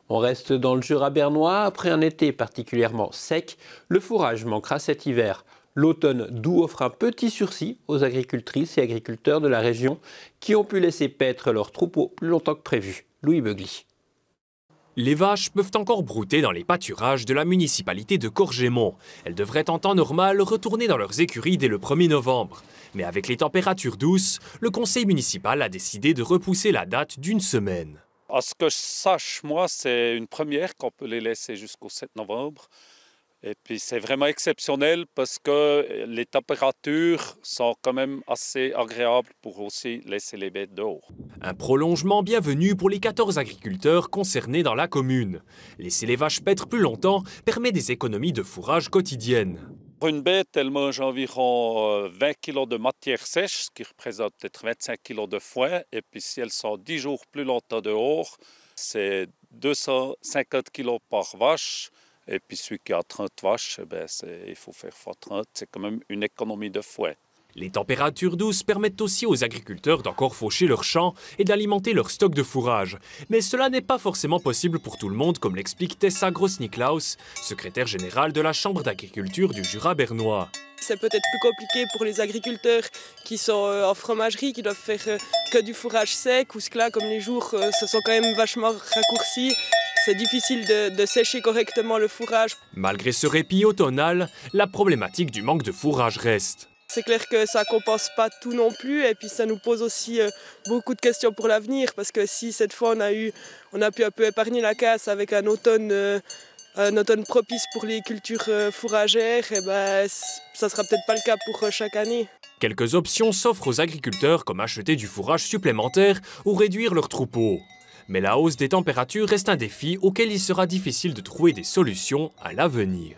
On reste dans le Jura bernois. Après un été particulièrement sec, le fourrage manquera cet hiver. L'automne doux offre un petit sursis aux agricultrices et agriculteurs de la région qui ont pu laisser paître leurs troupeaux plus longtemps que prévu. Louis Beugly. Les vaches peuvent encore brouter dans les pâturages de la municipalité de Corgémont. Elles devraient en temps normal retourner dans leurs écuries dès le 1er novembre. Mais avec les températures douces, le conseil municipal a décidé de repousser la date d'une semaine. À ce que je sache, moi, c'est une première qu'on peut les laisser jusqu'au 7 novembre. Et puis c'est vraiment exceptionnel parce que les températures sont quand même assez agréables pour aussi laisser les bêtes dehors. Un prolongement bienvenu pour les 14 agriculteurs concernés dans la commune. Laisser les vaches paître plus longtemps permet des économies de fourrage quotidiennes. Une bête, elle mange environ 20 kg de matière sèche, ce qui représente peut-être 25 kg de foin. Et puis si elles sont 10 jours plus longtemps dehors, c'est 250 kg par vache. Et puis celui qui a 30 vaches, il faut faire x 30, c'est quand même une économie de foin. Les températures douces permettent aussi aux agriculteurs d'encore faucher leurs champs et d'alimenter leur stock de fourrage. Mais cela n'est pas forcément possible pour tout le monde, comme l'explique Tessa Gross-Niklaus, secrétaire générale de la Chambre d'agriculture du Jura bernois. C'est peut-être plus compliqué pour les agriculteurs qui sont en fromagerie, qui doivent faire que du fourrage sec, ou ce que là, comme les jours se sont quand même vachement raccourcis. C'est difficile de sécher correctement le fourrage. Malgré ce répit automnal, la problématique du manque de fourrage reste. C'est clair que ça ne compense pas tout non plus, et puis ça nous pose aussi beaucoup de questions pour l'avenir, parce que si cette fois on a pu un peu épargner la casse avec un automne propice pour les cultures fourragères, ça ne sera peut-être pas le cas pour chaque année. Quelques options s'offrent aux agriculteurs, comme acheter du fourrage supplémentaire ou réduire leurs troupeaux. Mais la hausse des températures reste un défi auquel il sera difficile de trouver des solutions à l'avenir.